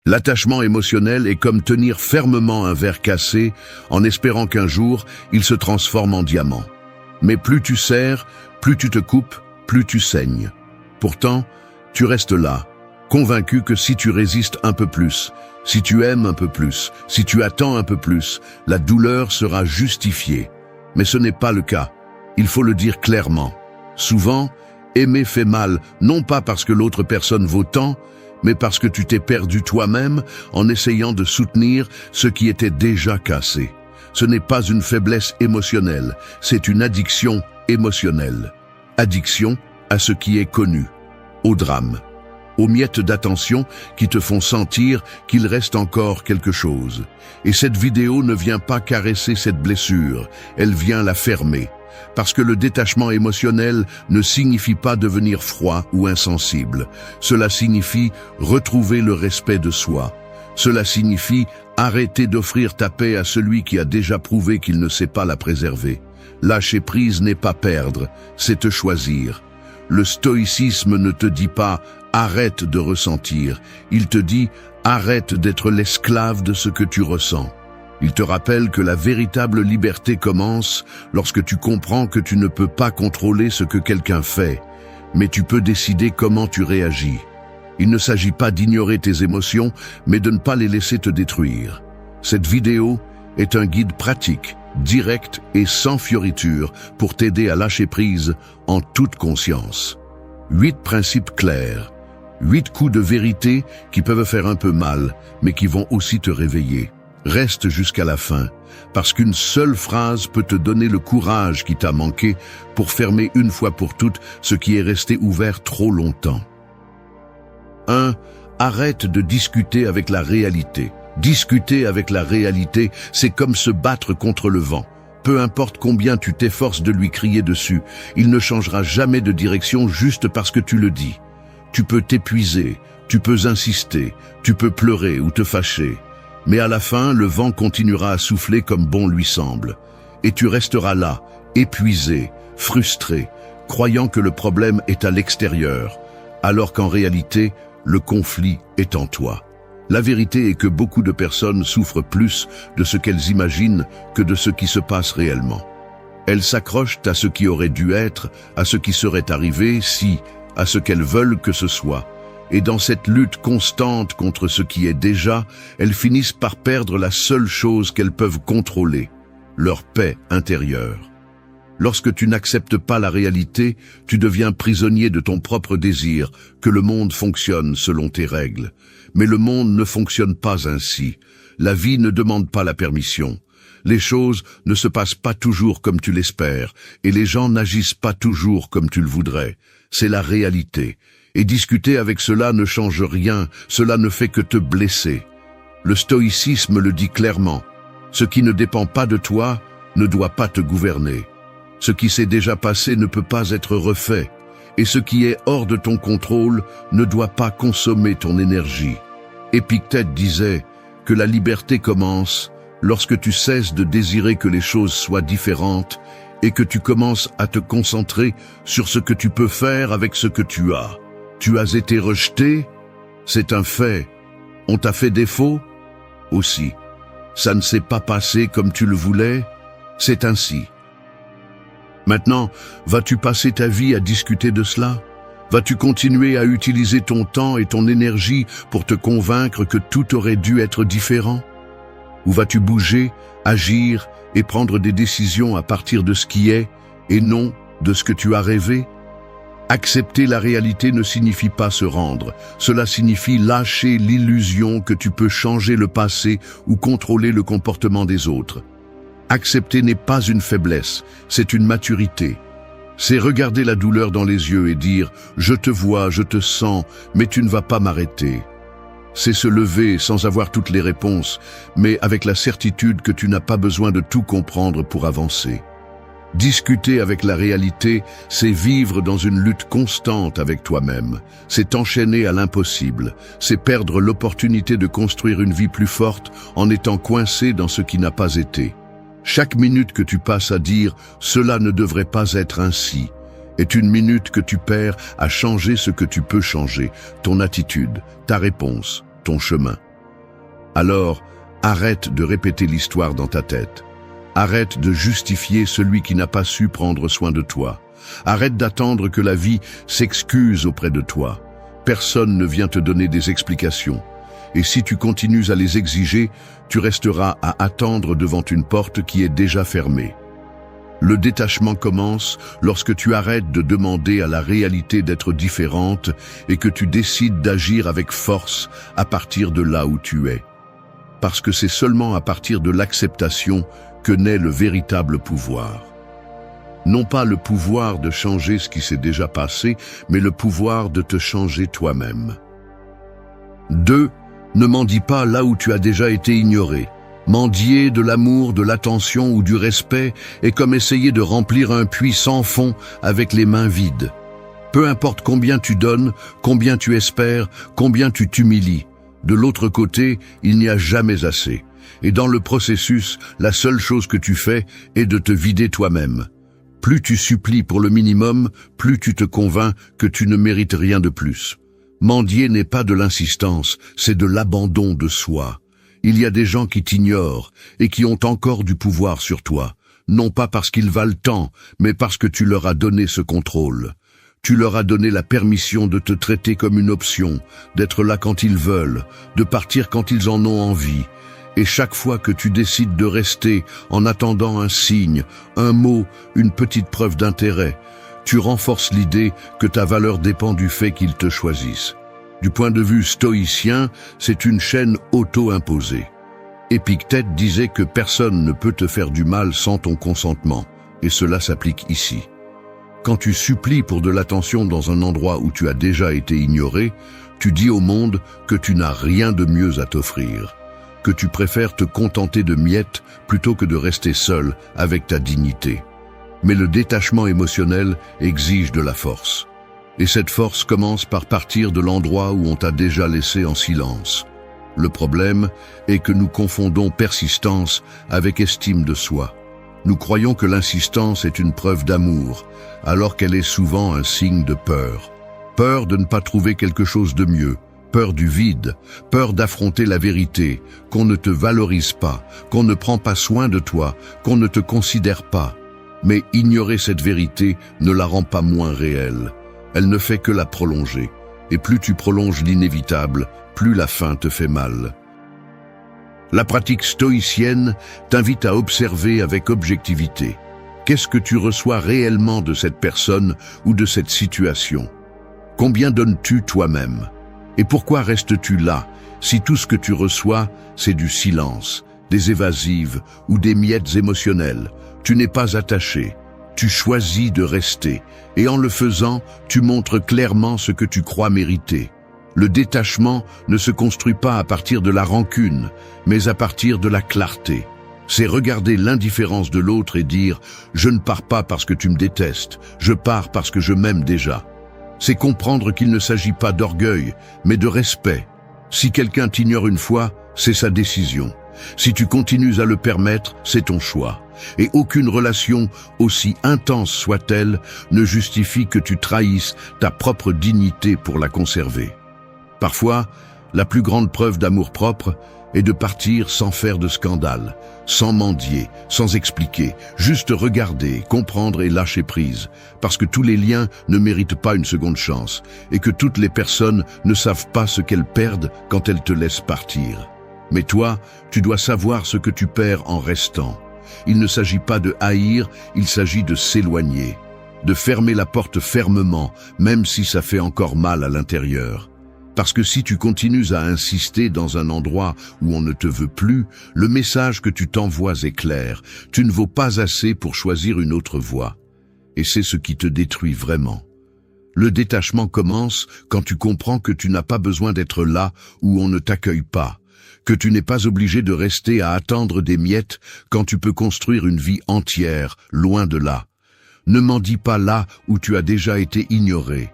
L'attachement émotionnel est comme tenir fermement un verre cassé en espérant qu'un jour, il se transforme en diamant. Mais plus tu serres, plus tu te coupes, plus tu saignes. Pourtant, tu restes là, convaincu que si tu résistes un peu plus, si tu aimes un peu plus, si tu attends un peu plus, la douleur sera justifiée. Mais ce n'est pas le cas. Il faut le dire clairement. Souvent, aimer fait mal, non pas parce que l'autre personne vaut tant, mais parce que tu t'es perdu toi-même en essayant de soutenir ce qui était déjà cassé. Ce n'est pas une faiblesse émotionnelle, c'est une addiction émotionnelle. Addiction à ce qui est connu, au drame, aux miettes d'attention qui te font sentir qu'il reste encore quelque chose. Et cette vidéo ne vient pas caresser cette blessure, elle vient la fermer. Parce que le détachement émotionnel ne signifie pas devenir froid ou insensible. Cela signifie retrouver le respect de soi. Cela signifie arrêter d'offrir ta paix à celui qui a déjà prouvé qu'il ne sait pas la préserver. Lâcher prise n'est pas perdre, c'est te choisir. Le stoïcisme ne te dit pas « arrête de ressentir », il te dit « arrête d'être l'esclave de ce que tu ressens ». Il te rappelle que la véritable liberté commence lorsque tu comprends que tu ne peux pas contrôler ce que quelqu'un fait, mais tu peux décider comment tu réagis. Il ne s'agit pas d'ignorer tes émotions, mais de ne pas les laisser te détruire. Cette vidéo est un guide pratique, direct et sans fioriture pour t'aider à lâcher prise en toute conscience. 8 principes clairs, 8 coups de vérité qui peuvent faire un peu mal, mais qui vont aussi te réveiller. Reste jusqu'à la fin, parce qu'une seule phrase peut te donner le courage qui t'a manqué pour fermer une fois pour toutes ce qui est resté ouvert trop longtemps. 1. Arrête de discuter avec la réalité. Discuter avec la réalité, c'est comme se battre contre le vent. Peu importe combien tu t'efforces de lui crier dessus, il ne changera jamais de direction juste parce que tu le dis. Tu peux t'épuiser, tu peux insister, tu peux pleurer ou te fâcher. Mais à la fin, le vent continuera à souffler comme bon lui semble. Et tu resteras là, épuisé, frustré, croyant que le problème est à l'extérieur, alors qu'en réalité, le conflit est en toi. La vérité est que beaucoup de personnes souffrent plus de ce qu'elles imaginent que de ce qui se passe réellement. Elles s'accrochent à ce qui aurait dû être, à ce qui serait arrivé si, à ce qu'elles veulent que ce soit. Et dans cette lutte constante contre ce qui est déjà, elles finissent par perdre la seule chose qu'elles peuvent contrôler, leur paix intérieure. Lorsque tu n'acceptes pas la réalité, tu deviens prisonnier de ton propre désir que le monde fonctionne selon tes règles. Mais le monde ne fonctionne pas ainsi. La vie ne demande pas la permission. Les choses ne se passent pas toujours comme tu l'espères, et les gens n'agissent pas toujours comme tu le voudrais. C'est la réalité. Et discuter avec cela ne change rien, cela ne fait que te blesser. Le stoïcisme le dit clairement. Ce qui ne dépend pas de toi ne doit pas te gouverner. Ce qui s'est déjà passé ne peut pas être refait. Et ce qui est hors de ton contrôle ne doit pas consommer ton énergie. Épictète disait que la liberté commence lorsque tu cesses de désirer que les choses soient différentes et que tu commences à te concentrer sur ce que tu peux faire avec ce que tu as. Tu as été rejeté? C'est un fait. On t'a fait défaut? Aussi. Ça ne s'est pas passé comme tu le voulais? C'est ainsi. Maintenant, vas-tu passer ta vie à discuter de cela? Vas-tu continuer à utiliser ton temps et ton énergie pour te convaincre que tout aurait dû être différent? Ou vas-tu bouger, agir et prendre des décisions à partir de ce qui est et non de ce que tu as rêvé? Accepter la réalité ne signifie pas se rendre. Cela signifie lâcher l'illusion que tu peux changer le passé ou contrôler le comportement des autres. Accepter n'est pas une faiblesse, c'est une maturité. C'est regarder la douleur dans les yeux et dire « Je te vois, je te sens, mais tu ne vas pas m'arrêter ». C'est se lever sans avoir toutes les réponses, mais avec la certitude que tu n'as pas besoin de tout comprendre pour avancer. Discuter avec la réalité, c'est vivre dans une lutte constante avec toi-même. C'est t'enchaîner à l'impossible. C'est perdre l'opportunité de construire une vie plus forte en étant coincé dans ce qui n'a pas été. Chaque minute que tu passes à dire « cela ne devrait pas être ainsi » est une minute que tu perds à changer ce que tu peux changer, ton attitude, ta réponse, ton chemin. Alors, arrête de répéter l'histoire dans ta tête. Arrête de justifier celui qui n'a pas su prendre soin de toi. Arrête d'attendre que la vie s'excuse auprès de toi. Personne ne vient te donner des explications. Et si tu continues à les exiger, tu resteras à attendre devant une porte qui est déjà fermée. Le détachement commence lorsque tu arrêtes de demander à la réalité d'être différente et que tu décides d'agir avec force à partir de là où tu es. Parce que c'est seulement à partir de l'acceptation que naît le véritable pouvoir. Non pas le pouvoir de changer ce qui s'est déjà passé, mais le pouvoir de te changer toi-même. 2. Ne mendie pas là où tu as déjà été ignoré. Mendier de l'amour, de l'attention ou du respect est comme essayer de remplir un puits sans fond avec les mains vides. Peu importe combien tu donnes, combien tu espères, combien tu t'humilies, de l'autre côté, il n'y a jamais assez. Et dans le processus, la seule chose que tu fais est de te vider toi-même. Plus tu supplies pour le minimum, plus tu te convaincs que tu ne mérites rien de plus. Mendier n'est pas de l'insistance, c'est de l'abandon de soi. Il y a des gens qui t'ignorent et qui ont encore du pouvoir sur toi, non pas parce qu'ils valent tant, mais parce que tu leur as donné ce contrôle. Tu leur as donné la permission de te traiter comme une option, d'être là quand ils veulent, de partir quand ils en ont envie. Et chaque fois que tu décides de rester en attendant un signe, un mot, une petite preuve d'intérêt, tu renforces l'idée que ta valeur dépend du fait qu'ils te choisissent. Du point de vue stoïcien, c'est une chaîne auto-imposée. Épictète disait que personne ne peut te faire du mal sans ton consentement, et cela s'applique ici. Quand tu supplies pour de l'attention dans un endroit où tu as déjà été ignoré, tu dis au monde que tu n'as rien de mieux à t'offrir, que tu préfères te contenter de miettes plutôt que de rester seul avec ta dignité. Mais le détachement émotionnel exige de la force. Et cette force commence par partir de l'endroit où on t'a déjà laissé en silence. Le problème est que nous confondons persistance avec estime de soi. Nous croyons que l'insistance est une preuve d'amour, alors qu'elle est souvent un signe de peur. Peur de ne pas trouver quelque chose de mieux, peur du vide, peur d'affronter la vérité, qu'on ne te valorise pas, qu'on ne prend pas soin de toi, qu'on ne te considère pas. Mais ignorer cette vérité ne la rend pas moins réelle. Elle ne fait que la prolonger. Et plus tu prolonges l'inévitable, plus la fin te fait mal. La pratique stoïcienne t'invite à observer avec objectivité. Qu'est-ce que tu reçois réellement de cette personne ou de cette situation? Combien donnes-tu toi-même? Et pourquoi restes-tu là, si tout ce que tu reçois, c'est du silence, des évasives ou des miettes émotionnelles? Tu n'es pas attaché. Tu choisis de rester, et en le faisant, tu montres clairement ce que tu crois mériter. Le détachement ne se construit pas à partir de la rancune, mais à partir de la clarté. C'est regarder l'indifférence de l'autre et dire « Je ne pars pas parce que tu me détestes, je pars parce que je m'aime déjà ». C'est comprendre qu'il ne s'agit pas d'orgueil, mais de respect. Si quelqu'un t'ignore une fois, c'est sa décision. Si tu continues à le permettre, c'est ton choix. Et aucune relation, aussi intense soit-elle, ne justifie que tu trahisses ta propre dignité pour la conserver. Parfois, la plus grande preuve d'amour-propre est de partir sans faire de scandale, sans mendier, sans expliquer, juste regarder, comprendre et lâcher prise, parce que tous les liens ne méritent pas une seconde chance, et que toutes les personnes ne savent pas ce qu'elles perdent quand elles te laissent partir. Mais toi, tu dois savoir ce que tu perds en restant. Il ne s'agit pas de haïr, il s'agit de s'éloigner, de fermer la porte fermement, même si ça fait encore mal à l'intérieur. Parce que si tu continues à insister dans un endroit où on ne te veut plus, le message que tu t'envoies est clair. Tu ne vaux pas assez pour choisir une autre voie. Et c'est ce qui te détruit vraiment. Le détachement commence quand tu comprends que tu n'as pas besoin d'être là où on ne t'accueille pas, que tu n'es pas obligé de rester à attendre des miettes quand tu peux construire une vie entière, loin de là. Ne mendie pas là où tu as déjà été ignoré.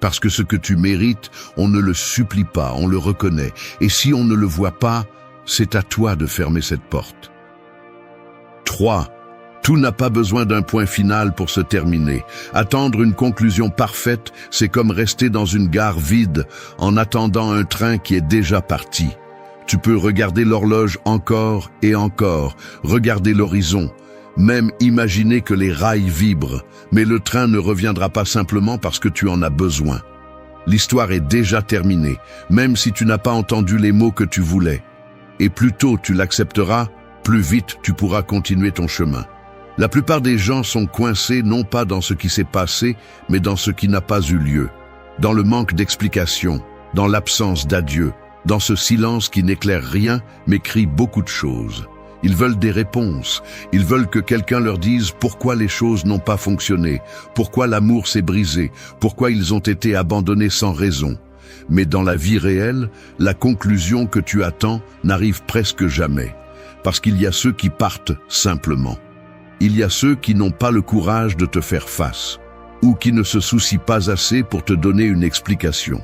Parce que ce que tu mérites, on ne le supplie pas, on le reconnaît. Et si on ne le voit pas, c'est à toi de fermer cette porte. 3. Tout n'a pas besoin d'un point final pour se terminer. Attendre une conclusion parfaite, c'est comme rester dans une gare vide en attendant un train qui est déjà parti. Tu peux regarder l'horloge encore et encore, regarder l'horizon, même imaginer que les rails vibrent, mais le train ne reviendra pas simplement parce que tu en as besoin. L'histoire est déjà terminée, même si tu n'as pas entendu les mots que tu voulais. Et plus tôt tu l'accepteras, plus vite tu pourras continuer ton chemin. La plupart des gens sont coincés non pas dans ce qui s'est passé, mais dans ce qui n'a pas eu lieu, dans le manque d'explication, dans l'absence d'adieu, dans ce silence qui n'éclaire rien, mais crie beaucoup de choses. Ils veulent des réponses, ils veulent que quelqu'un leur dise pourquoi les choses n'ont pas fonctionné, pourquoi l'amour s'est brisé, pourquoi ils ont été abandonnés sans raison. Mais dans la vie réelle, la conclusion que tu attends n'arrive presque jamais, parce qu'il y a ceux qui partent simplement. Il y a ceux qui n'ont pas le courage de te faire face, ou qui ne se soucient pas assez pour te donner une explication.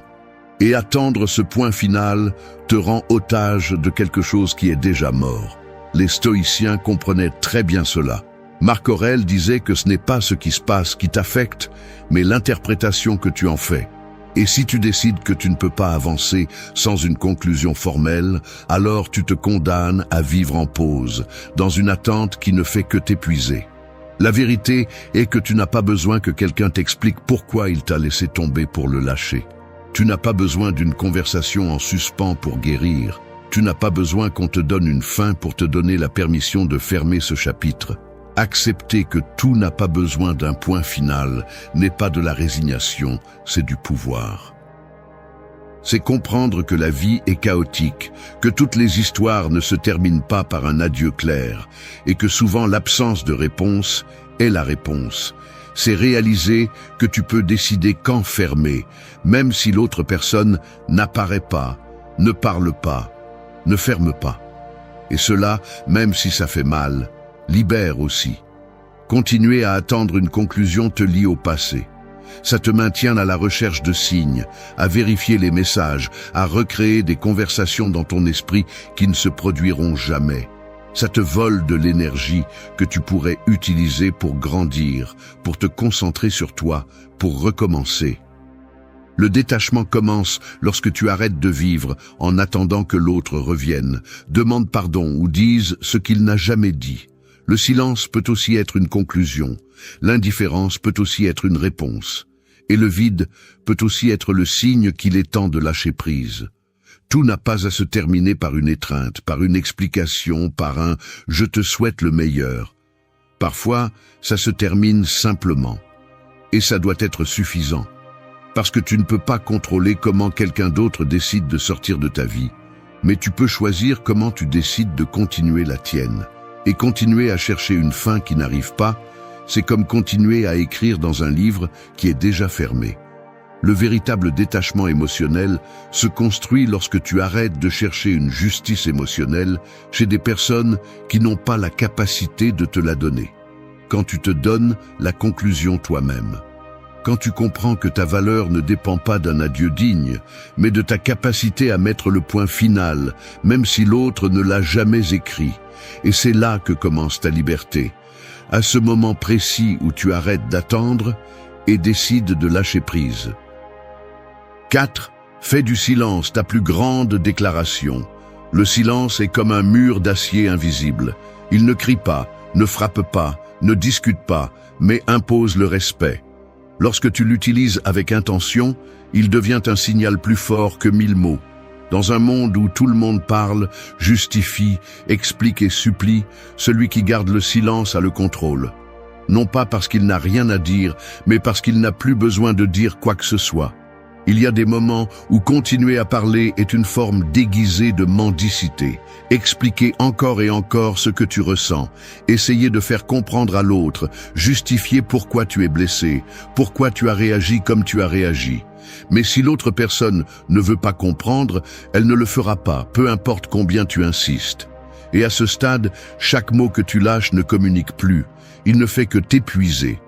Et attendre ce point final te rend otage de quelque chose qui est déjà mort. Les stoïciens comprenaient très bien cela. Marc Aurèle disait que ce n'est pas ce qui se passe qui t'affecte, mais l'interprétation que tu en fais. Et si tu décides que tu ne peux pas avancer sans une conclusion formelle, alors tu te condamnes à vivre en pause, dans une attente qui ne fait que t'épuiser. La vérité est que tu n'as pas besoin que quelqu'un t'explique pourquoi il t'a laissé tomber pour le lâcher. Tu n'as pas besoin d'une conversation en suspens pour guérir. Tu n'as pas besoin qu'on te donne une fin pour te donner la permission de fermer ce chapitre. Accepter que tout n'a pas besoin d'un point final n'est pas de la résignation, c'est du pouvoir. C'est comprendre que la vie est chaotique, que toutes les histoires ne se terminent pas par un adieu clair, et que souvent l'absence de réponse est la réponse. C'est réaliser que tu peux décider quand fermer, même si l'autre personne n'apparaît pas, ne parle pas, ne ferme pas. Et cela, même si ça fait mal, libère aussi. Continuer à attendre une conclusion te lie au passé. Ça te maintient à la recherche de signes, à vérifier les messages, à recréer des conversations dans ton esprit qui ne se produiront jamais. Ça te vole de l'énergie que tu pourrais utiliser pour grandir, pour te concentrer sur toi, pour recommencer. Le détachement commence lorsque tu arrêtes de vivre en attendant que l'autre revienne, demande pardon ou dise ce qu'il n'a jamais dit. Le silence peut aussi être une conclusion, l'indifférence peut aussi être une réponse, et le vide peut aussi être le signe qu'il est temps de lâcher prise. Tout n'a pas à se terminer par une étreinte, par une explication, par un « je te souhaite le meilleur ». Parfois, ça se termine simplement, et ça doit être suffisant, parce que tu ne peux pas contrôler comment quelqu'un d'autre décide de sortir de ta vie, mais tu peux choisir comment tu décides de continuer la tienne. Et continuer à chercher une fin qui n'arrive pas, c'est comme continuer à écrire dans un livre qui est déjà fermé. Le véritable détachement émotionnel se construit lorsque tu arrêtes de chercher une justice émotionnelle chez des personnes qui n'ont pas la capacité de te la donner. Quand tu te donnes la conclusion toi-même. Quand tu comprends que ta valeur ne dépend pas d'un adieu digne, mais de ta capacité à mettre le point final, même si l'autre ne l'a jamais écrit. Et c'est là que commence ta liberté, à ce moment précis où tu arrêtes d'attendre et décides de lâcher prise. 4. Fais du silence ta plus grande déclaration. Le silence est comme un mur d'acier invisible. Il ne crie pas, ne frappe pas, ne discute pas, mais impose le respect. Lorsque tu l'utilises avec intention, il devient un signal plus fort que 1000 mots. Dans un monde où tout le monde parle, justifie, explique et supplie, celui qui garde le silence a le contrôle. Non pas parce qu'il n'a rien à dire, mais parce qu'il n'a plus besoin de dire quoi que ce soit. Il y a des moments où continuer à parler est une forme déguisée de mendicité. Expliquer encore et encore ce que tu ressens, essayer de faire comprendre à l'autre, justifier pourquoi tu es blessé, pourquoi tu as réagi comme tu as réagi. Mais si l'autre personne ne veut pas comprendre, elle ne le fera pas, peu importe combien tu insistes. Et à ce stade, chaque mot que tu lâches ne communique plus, il ne fait que t'épuiser.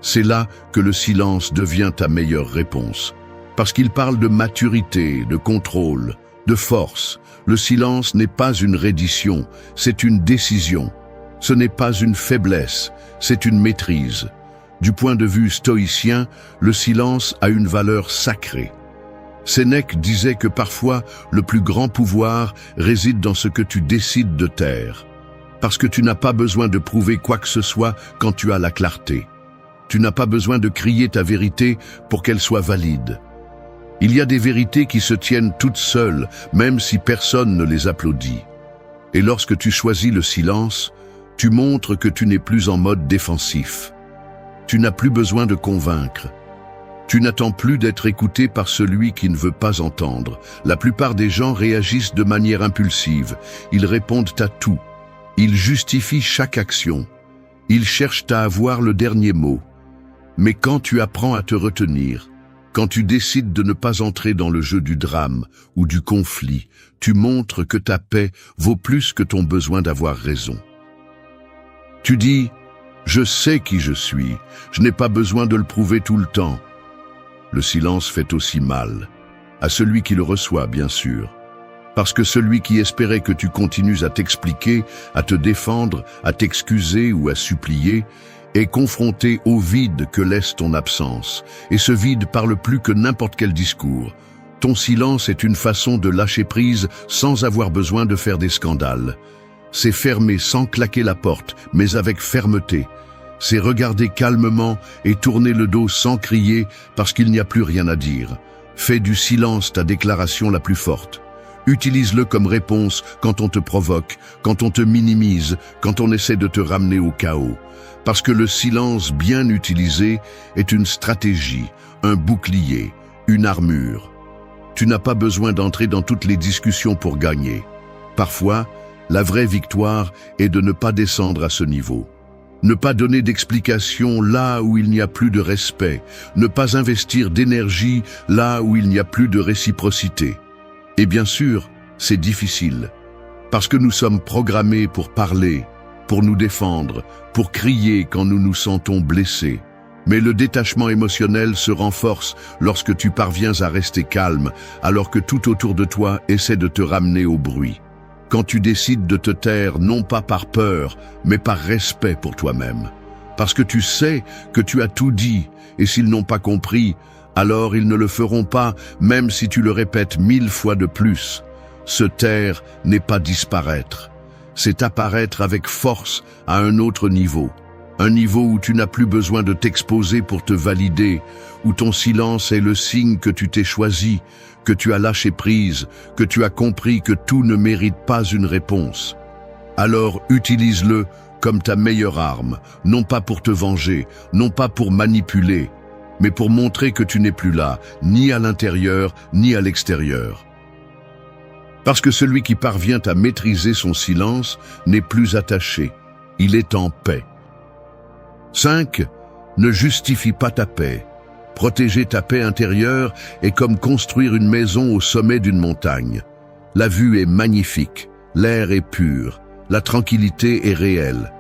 C'est là que le silence devient ta meilleure réponse. Parce qu'il parle de maturité, de contrôle, de force. Le silence n'est pas une reddition, c'est une décision. Ce n'est pas une faiblesse, c'est une maîtrise. Du point de vue stoïcien, le silence a une valeur sacrée. Sénèque disait que parfois, le plus grand pouvoir réside dans ce que tu décides de taire. Parce que tu n'as pas besoin de prouver quoi que ce soit quand tu as la clarté. Tu n'as pas besoin de crier ta vérité pour qu'elle soit valide. Il y a des vérités qui se tiennent toutes seules, même si personne ne les applaudit. Et lorsque tu choisis le silence, tu montres que tu n'es plus en mode défensif. Tu n'as plus besoin de convaincre. Tu n'attends plus d'être écouté par celui qui ne veut pas entendre. La plupart des gens réagissent de manière impulsive. Ils répondent à tout. Ils justifient chaque action. Ils cherchent à avoir le dernier mot. Mais quand tu apprends à te retenir, quand tu décides de ne pas entrer dans le jeu du drame ou du conflit, tu montres que ta paix vaut plus que ton besoin d'avoir raison. Tu dis « Je sais qui je suis, je n'ai pas besoin de le prouver tout le temps ». Le silence fait aussi mal, à celui qui le reçoit bien sûr. Parce que celui qui espérait que tu continues à t'expliquer, à te défendre, à t'excuser ou à supplier, est confronté au vide que laisse ton absence. Et ce vide parle plus que n'importe quel discours. Ton silence est une façon de lâcher prise sans avoir besoin de faire des scandales. C'est fermer sans claquer la porte, mais avec fermeté. C'est regarder calmement et tourner le dos sans crier parce qu'il n'y a plus rien à dire. Fais du silence ta déclaration la plus forte. Utilise-le comme réponse quand on te provoque, quand on te minimise, quand on essaie de te ramener au chaos. Parce que le silence bien utilisé est une stratégie, un bouclier, une armure. Tu n'as pas besoin d'entrer dans toutes les discussions pour gagner. Parfois, la vraie victoire est de ne pas descendre à ce niveau. Ne pas donner d'explication là où il n'y a plus de respect. Ne pas investir d'énergie là où il n'y a plus de réciprocité. Et bien sûr, c'est difficile, parce que nous sommes programmés pour parler, pour nous défendre, pour crier quand nous nous sentons blessés. Mais le détachement émotionnel se renforce lorsque tu parviens à rester calme, alors que tout autour de toi essaie de te ramener au bruit. Quand tu décides de te taire, non pas par peur, mais par respect pour toi-même. Parce que tu sais que tu as tout dit, et s'ils n'ont pas compris, alors ils ne le feront pas, même si tu le répètes 1000 fois de plus. Se taire n'est pas disparaître. C'est apparaître avec force à un autre niveau. Un niveau où tu n'as plus besoin de t'exposer pour te valider, où ton silence est le signe que tu t'es choisi, que tu as lâché prise, que tu as compris que tout ne mérite pas une réponse. Alors utilise-le comme ta meilleure arme, non pas pour te venger, non pas pour manipuler, mais pour montrer que tu n'es plus là, ni à l'intérieur, ni à l'extérieur. Parce que celui qui parvient à maîtriser son silence n'est plus attaché, il est en paix. 5. Ne justifie pas ta paix. Protéger ta paix intérieure est comme construire une maison au sommet d'une montagne. La vue est magnifique, l'air est pur, la tranquillité est réelle.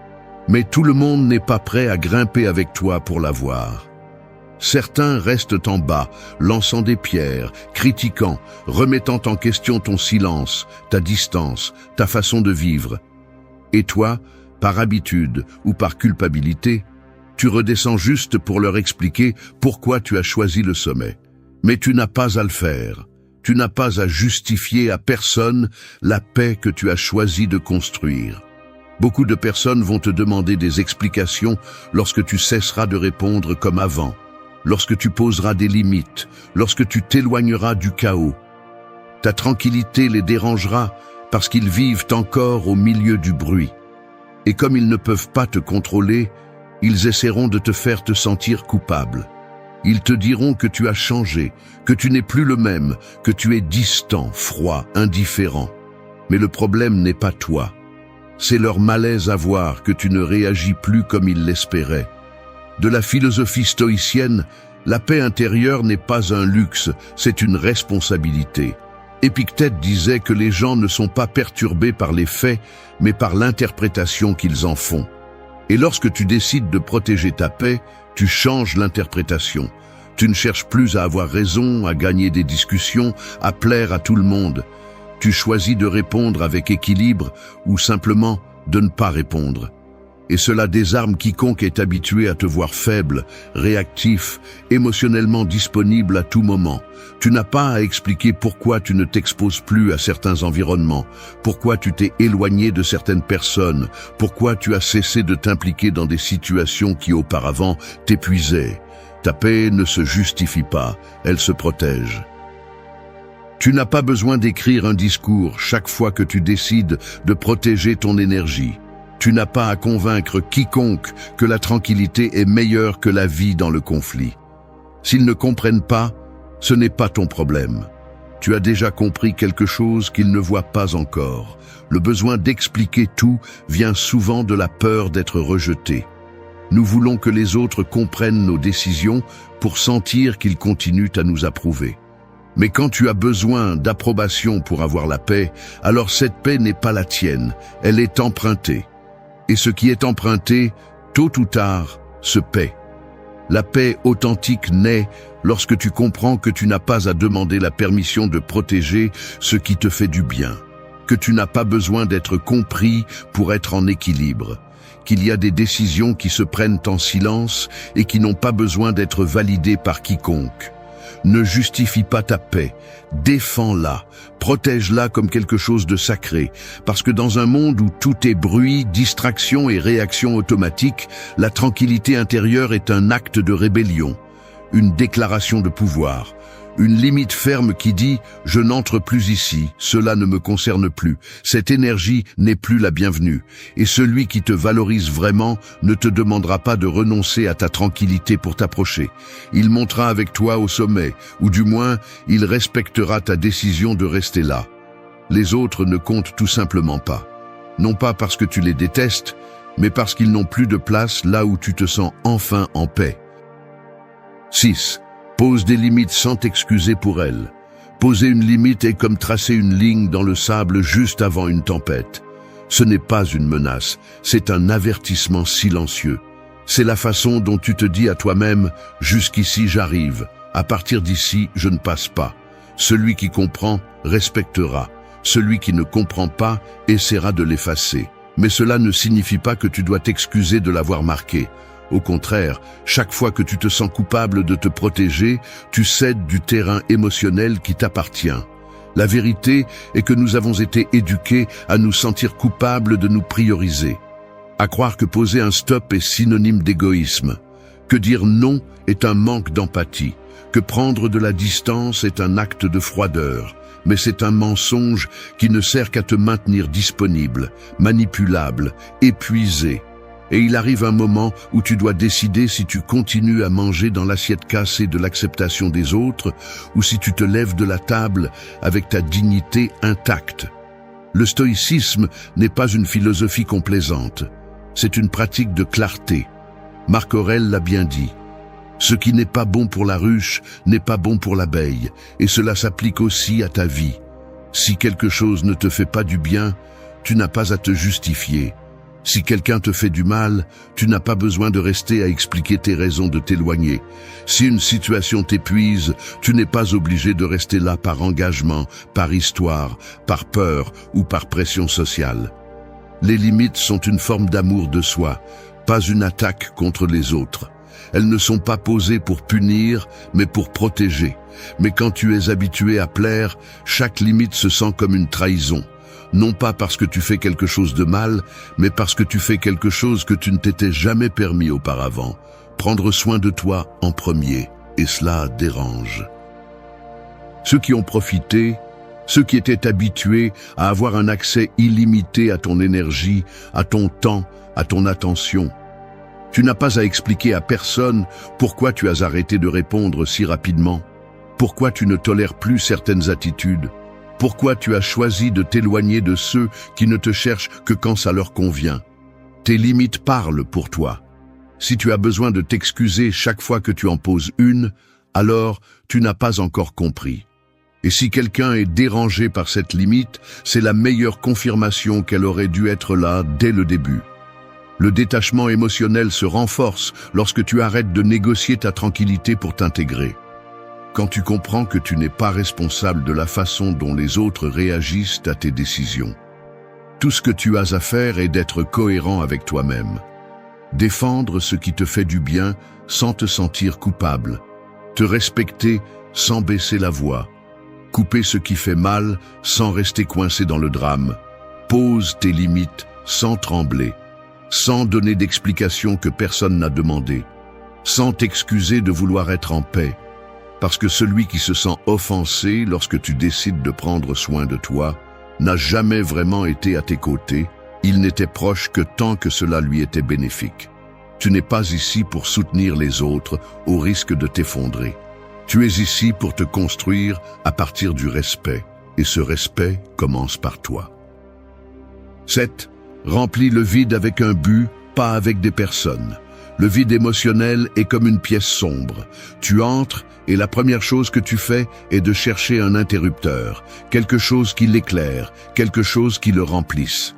Mais tout le monde n'est pas prêt à grimper avec toi pour la voir. Certains restent en bas, lançant des pierres, critiquant, remettant en question ton silence, ta distance, ta façon de vivre. Et toi, par habitude ou par culpabilité, tu redescends juste pour leur expliquer pourquoi tu as choisi le sommet. Mais tu n'as pas à le faire. Tu n'as pas à justifier à personne la paix que tu as choisi de construire. Beaucoup de personnes vont te demander des explications lorsque tu cesseras de répondre comme avant, lorsque tu poseras des limites, lorsque tu t'éloigneras du chaos. Ta tranquillité les dérangera parce qu'ils vivent encore au milieu du bruit. Et comme ils ne peuvent pas te contrôler, ils essaieront de te faire te sentir coupable. Ils te diront que tu as changé, que tu n'es plus le même, que tu es distant, froid, indifférent. Mais le problème n'est pas toi. C'est leur malaise à voir que tu ne réagis plus comme ils l'espéraient. De la philosophie stoïcienne, la paix intérieure n'est pas un luxe, c'est une responsabilité. Épictète disait que les gens ne sont pas perturbés par les faits, mais par l'interprétation qu'ils en font. Et lorsque tu décides de protéger ta paix, tu changes l'interprétation. Tu ne cherches plus à avoir raison, à gagner des discussions, à plaire à tout le monde. Tu choisis de répondre avec équilibre ou simplement de ne pas répondre. Et cela désarme quiconque est habitué à te voir faible, réactif, émotionnellement disponible à tout moment. Tu n'as pas à expliquer pourquoi tu ne t'exposes plus à certains environnements, pourquoi tu t'es éloigné de certaines personnes, pourquoi tu as cessé de t'impliquer dans des situations qui auparavant t'épuisaient. Ta paix ne se justifie pas, elle se protège. Tu n'as pas besoin d'écrire un discours chaque fois que tu décides de protéger ton énergie. Tu n'as pas à convaincre quiconque que la tranquillité est meilleure que la vie dans le conflit. S'ils ne comprennent pas, ce n'est pas ton problème. Tu as déjà compris quelque chose qu'ils ne voient pas encore. Le besoin d'expliquer tout vient souvent de la peur d'être rejeté. Nous voulons que les autres comprennent nos décisions pour sentir qu'ils continuent à nous approuver. Mais quand tu as besoin d'approbation pour avoir la paix, alors cette paix n'est pas la tienne, elle est empruntée. Et ce qui est emprunté, tôt ou tard, se paie. La paix authentique naît lorsque tu comprends que tu n'as pas à demander la permission de protéger ce qui te fait du bien, que tu n'as pas besoin d'être compris pour être en équilibre, qu'il y a des décisions qui se prennent en silence et qui n'ont pas besoin d'être validées par quiconque. Ne justifie pas ta paix, défends-la, protège-la comme quelque chose de sacré, parce que dans un monde où tout est bruit, distraction et réaction automatique, la tranquillité intérieure est un acte de rébellion, une déclaration de pouvoir, une limite ferme qui dit « je n'entre plus ici, cela ne me concerne plus, cette énergie n'est plus la bienvenue ». Et celui qui te valorise vraiment ne te demandera pas de renoncer à ta tranquillité pour t'approcher. Il montera avec toi au sommet, ou du moins, il respectera ta décision de rester là. Les autres ne comptent tout simplement pas. Non pas parce que tu les détestes, mais parce qu'ils n'ont plus de place là où tu te sens enfin en paix. 6. Pose des limites sans t'excuser pour elles. Poser une limite est comme tracer une ligne dans le sable juste avant une tempête. Ce n'est pas une menace, c'est un avertissement silencieux. C'est la façon dont tu te dis à toi-même « jusqu'ici j'arrive, à partir d'ici je ne passe pas ». Celui qui comprend respectera, celui qui ne comprend pas essaiera de l'effacer. Mais cela ne signifie pas que tu dois t'excuser de l'avoir marqué. Au contraire, chaque fois que tu te sens coupable de te protéger, tu cèdes du terrain émotionnel qui t'appartient. La vérité est que nous avons été éduqués à nous sentir coupables de nous prioriser, à croire que poser un stop est synonyme d'égoïsme, que dire non est un manque d'empathie, que prendre de la distance est un acte de froideur. Mais c'est un mensonge qui ne sert qu'à te maintenir disponible, manipulable, épuisé. Et il arrive un moment où tu dois décider si tu continues à manger dans l'assiette cassée de l'acceptation des autres ou si tu te lèves de la table avec ta dignité intacte. Le stoïcisme n'est pas une philosophie complaisante, c'est une pratique de clarté. Marc Aurèle l'a bien dit. Ce qui n'est pas bon pour la ruche n'est pas bon pour l'abeille, et cela s'applique aussi à ta vie. Si quelque chose ne te fait pas du bien, tu n'as pas à te justifier. Si quelqu'un te fait du mal, tu n'as pas besoin de rester à expliquer tes raisons de t'éloigner. Si une situation t'épuise, tu n'es pas obligé de rester là par engagement, par histoire, par peur ou par pression sociale. Les limites sont une forme d'amour de soi, pas une attaque contre les autres. Elles ne sont pas posées pour punir, mais pour protéger. Mais quand tu es habitué à plaire, chaque limite se sent comme une trahison. Non pas parce que tu fais quelque chose de mal, mais parce que tu fais quelque chose que tu ne t'étais jamais permis auparavant. Prendre soin de toi en premier, et cela dérange. Ceux qui ont profité, ceux qui étaient habitués à avoir un accès illimité à ton énergie, à ton temps, à ton attention. Tu n'as pas à expliquer à personne pourquoi tu as arrêté de répondre si rapidement, pourquoi tu ne tolères plus certaines attitudes. Pourquoi tu as choisi de t'éloigner de ceux qui ne te cherchent que quand ça leur convient? Tes limites parlent pour toi. Si tu as besoin de t'excuser chaque fois que tu en poses une, alors tu n'as pas encore compris. Et si quelqu'un est dérangé par cette limite, c'est la meilleure confirmation qu'elle aurait dû être là dès le début. Le détachement émotionnel se renforce lorsque tu arrêtes de négocier ta tranquillité pour t'intégrer. Quand tu comprends que tu n'es pas responsable de la façon dont les autres réagissent à tes décisions. Tout ce que tu as à faire est d'être cohérent avec toi-même. Défendre ce qui te fait du bien sans te sentir coupable. Te respecter sans baisser la voix. Couper ce qui fait mal sans rester coincé dans le drame. Pose tes limites sans trembler. Sans donner d'explications que personne n'a demandé. Sans t'excuser de vouloir être en paix. Parce que celui qui se sent offensé lorsque tu décides de prendre soin de toi n'a jamais vraiment été à tes côtés. Il n'était proche que tant que cela lui était bénéfique. Tu n'es pas ici pour soutenir les autres au risque de t'effondrer. Tu es ici pour te construire à partir du respect, et ce respect commence par toi. 7. Remplis le vide avec un but, pas avec des personnes. Le vide émotionnel est comme une pièce sombre. Tu entres et la première chose que tu fais est de chercher un interrupteur, quelque chose qui l'éclaire, quelque chose qui le remplisse.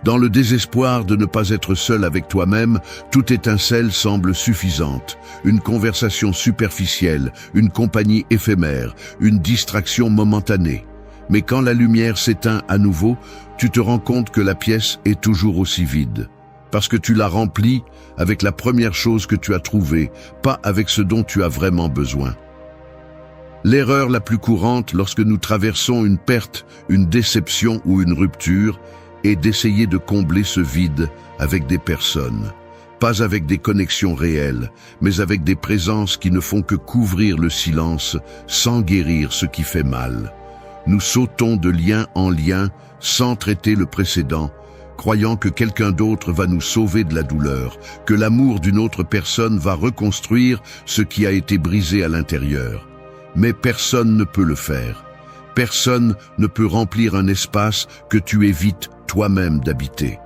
Dans le désespoir de ne pas être seul avec toi-même, toute étincelle semble suffisante. Une conversation superficielle, une compagnie éphémère, une distraction momentanée. Mais quand la lumière s'éteint à nouveau, tu te rends compte que la pièce est toujours aussi vide. Parce que tu l'as remplie avec la première chose que tu as trouvée, pas avec ce dont tu as vraiment besoin. L'erreur la plus courante lorsque nous traversons une perte, une déception ou une rupture est d'essayer de combler ce vide avec des personnes. Pas avec des connexions réelles, mais avec des présences qui ne font que couvrir le silence sans guérir ce qui fait mal. Nous sautons de lien en lien sans traiter le précédent, croyant que quelqu'un d'autre va nous sauver de la douleur, que l'amour d'une autre personne va reconstruire ce qui a été brisé à l'intérieur. Mais personne ne peut le faire. Personne ne peut remplir un espace que tu évites toi-même d'habiter.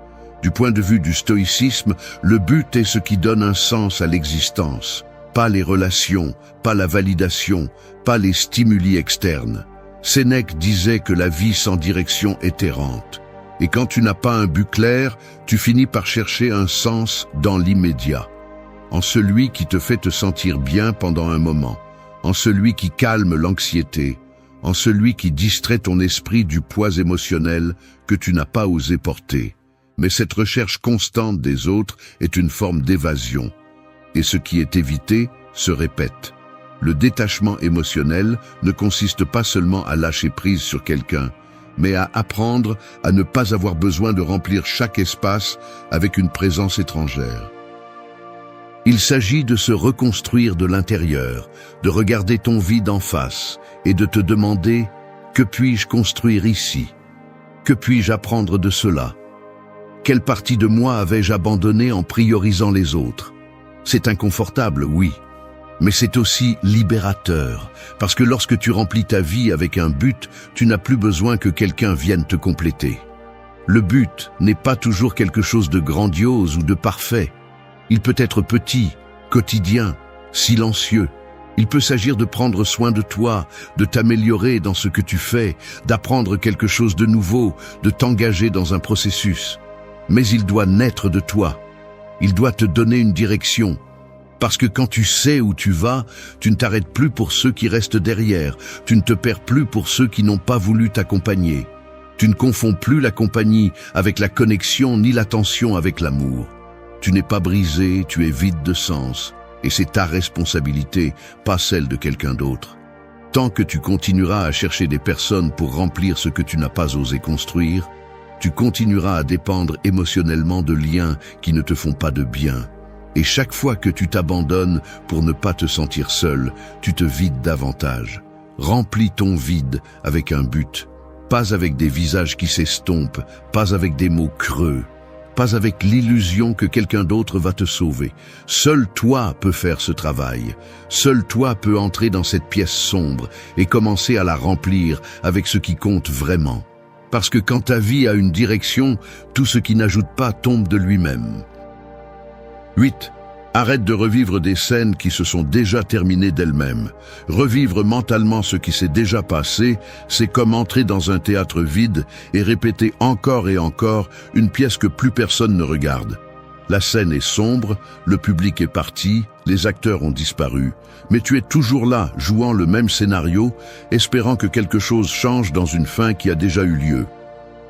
Du point de vue du stoïcisme, le but est ce qui donne un sens à l'existence, pas les relations, pas la validation, pas les stimuli externes. Sénèque disait que la vie sans direction est errante. Et quand tu n'as pas un but clair, tu finis par chercher un sens dans l'immédiat, en celui qui te fait te sentir bien pendant un moment, en celui qui calme l'anxiété, en celui qui distrait ton esprit du poids émotionnel que tu n'as pas osé porter. Mais cette recherche constante des autres est une forme d'évasion, et ce qui est évité se répète. Le détachement émotionnel ne consiste pas seulement à lâcher prise sur quelqu'un, mais à apprendre à ne pas avoir besoin de remplir chaque espace avec une présence étrangère. Il s'agit de se reconstruire de l'intérieur, de regarder ton vide en face et de te demander « Que puis-je construire ici ? Que puis-je apprendre de cela ? Quelle partie de moi avais-je abandonnée en priorisant les autres ?» C'est inconfortable, oui, mais c'est aussi libérateur, parce que lorsque tu remplis ta vie avec un but, tu n'as plus besoin que quelqu'un vienne te compléter. Le but n'est pas toujours quelque chose de grandiose ou de parfait. Il peut être petit, quotidien, silencieux. Il peut s'agir de prendre soin de toi, de t'améliorer dans ce que tu fais, d'apprendre quelque chose de nouveau, de t'engager dans un processus. Mais il doit naître de toi. Il doit te donner une direction. Parce que quand tu sais où tu vas, tu ne t'arrêtes plus pour ceux qui restent derrière. Tu ne te perds plus pour ceux qui n'ont pas voulu t'accompagner. Tu ne confonds plus la compagnie avec la connexion ni l'attention avec l'amour. Tu n'es pas brisé, tu es vide de sens. Et c'est ta responsabilité, pas celle de quelqu'un d'autre. Tant que tu continueras à chercher des personnes pour remplir ce que tu n'as pas osé construire, tu continueras à dépendre émotionnellement de liens qui ne te font pas de bien. Et chaque fois que tu t'abandonnes pour ne pas te sentir seul, tu te vides davantage. Remplis ton vide avec un but, pas avec des visages qui s'estompent, pas avec des mots creux, pas avec l'illusion que quelqu'un d'autre va te sauver. Seul toi peux faire ce travail. Seul toi peux entrer dans cette pièce sombre et commencer à la remplir avec ce qui compte vraiment. Parce que quand ta vie a une direction, tout ce qui n'ajoute pas tombe de lui-même. 8. Arrête de revivre des scènes qui se sont déjà terminées d'elles-mêmes. Revivre mentalement ce qui s'est déjà passé, c'est comme entrer dans un théâtre vide et répéter encore et encore une pièce que plus personne ne regarde. La scène est sombre, le public est parti, les acteurs ont disparu, mais tu es toujours là, jouant le même scénario, espérant que quelque chose change dans une fin qui a déjà eu lieu.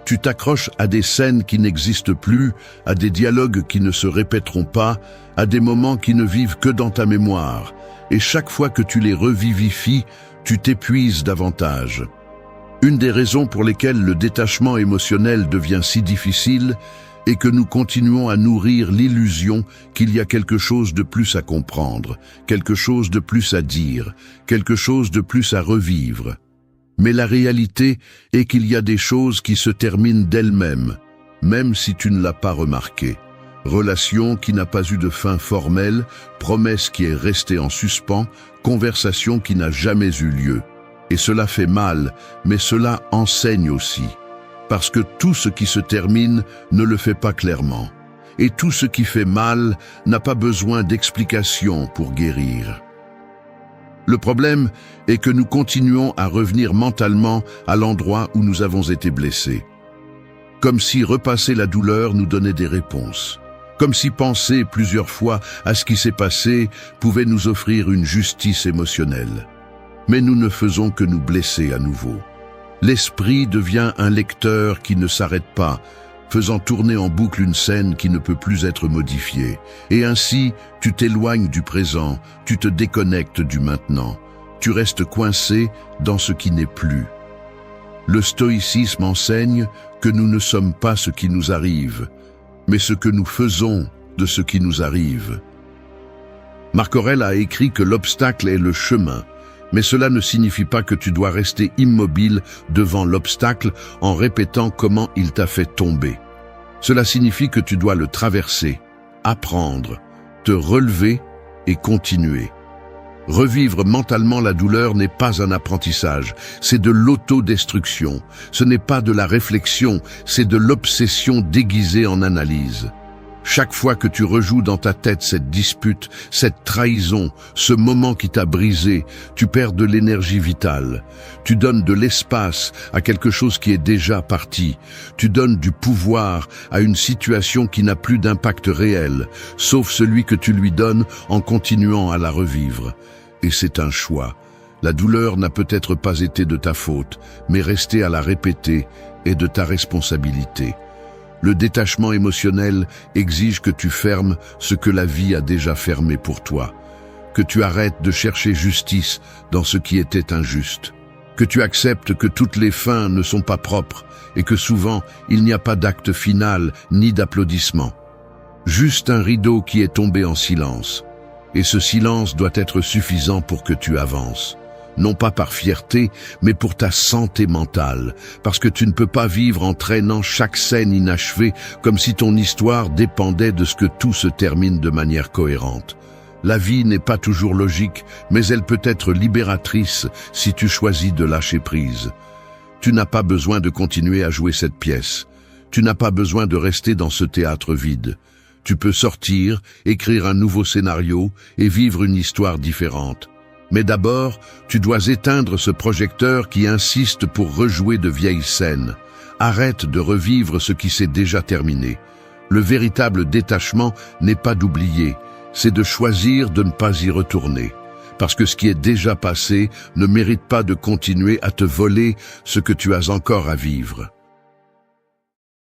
Tu t'accroches à des scènes qui n'existent plus, à des dialogues qui ne se répéteront pas, à des moments qui ne vivent que dans ta mémoire. Et chaque fois que tu les revivifies, tu t'épuises davantage. Une des raisons pour lesquelles le détachement émotionnel devient si difficile est que nous continuons à nourrir l'illusion qu'il y a quelque chose de plus à comprendre, quelque chose de plus à dire, quelque chose de plus à revivre. Mais la réalité est qu'il y a des choses qui se terminent d'elles-mêmes, même si tu ne l'as pas remarqué. Relation qui n'a pas eu de fin formelle, promesse qui est restée en suspens, conversation qui n'a jamais eu lieu. Et cela fait mal, mais cela enseigne aussi. Parce que tout ce qui se termine ne le fait pas clairement. Et tout ce qui fait mal n'a pas besoin d'explication pour guérir. Le problème est que nous continuons à revenir mentalement à l'endroit où nous avons été blessés. Comme si repasser la douleur nous donnait des réponses. Comme si penser plusieurs fois à ce qui s'est passé pouvait nous offrir une justice émotionnelle. Mais nous ne faisons que nous blesser à nouveau. L'esprit devient un lecteur qui ne s'arrête pas, faisant tourner en boucle une scène qui ne peut plus être modifiée. Et ainsi, tu t'éloignes du présent, tu te déconnectes du maintenant. Tu restes coincé dans ce qui n'est plus. Le stoïcisme enseigne que nous ne sommes pas ce qui nous arrive, mais ce que nous faisons de ce qui nous arrive. Marc Aurèle a écrit que l'obstacle est le chemin, mais cela ne signifie pas que tu dois rester immobile devant l'obstacle en répétant comment il t'a fait tomber. Cela signifie que tu dois le traverser, apprendre, te relever et continuer. Revivre mentalement la douleur n'est pas un apprentissage, c'est de l'autodestruction. Ce n'est pas de la réflexion, c'est de l'obsession déguisée en analyse. Chaque fois que tu rejoues dans ta tête cette dispute, cette trahison, ce moment qui t'a brisé, tu perds de l'énergie vitale. Tu donnes de l'espace à quelque chose qui est déjà parti. Tu donnes du pouvoir à une situation qui n'a plus d'impact réel, sauf celui que tu lui donnes en continuant à la revivre. Et c'est un choix. La douleur n'a peut-être pas été de ta faute, mais rester à la répéter est de ta responsabilité. Le détachement émotionnel exige que tu fermes ce que la vie a déjà fermé pour toi, que tu arrêtes de chercher justice dans ce qui était injuste, que tu acceptes que toutes les fins ne sont pas propres et que souvent il n'y a pas d'acte final ni d'applaudissement. Juste un rideau qui est tombé en silence. Et ce silence doit être suffisant pour que tu avances. Non pas par fierté, mais pour ta santé mentale, parce que tu ne peux pas vivre en traînant chaque scène inachevée comme si ton histoire dépendait de ce que tout se termine de manière cohérente. La vie n'est pas toujours logique, mais elle peut être libératrice si tu choisis de lâcher prise. Tu n'as pas besoin de continuer à jouer cette pièce. Tu n'as pas besoin de rester dans ce théâtre vide. Tu peux sortir, écrire un nouveau scénario et vivre une histoire différente. Mais d'abord, tu dois éteindre ce projecteur qui insiste pour rejouer de vieilles scènes. Arrête de revivre ce qui s'est déjà terminé. Le véritable détachement n'est pas d'oublier, c'est de choisir de ne pas y retourner. Parce que ce qui est déjà passé ne mérite pas de continuer à te voler ce que tu as encore à vivre.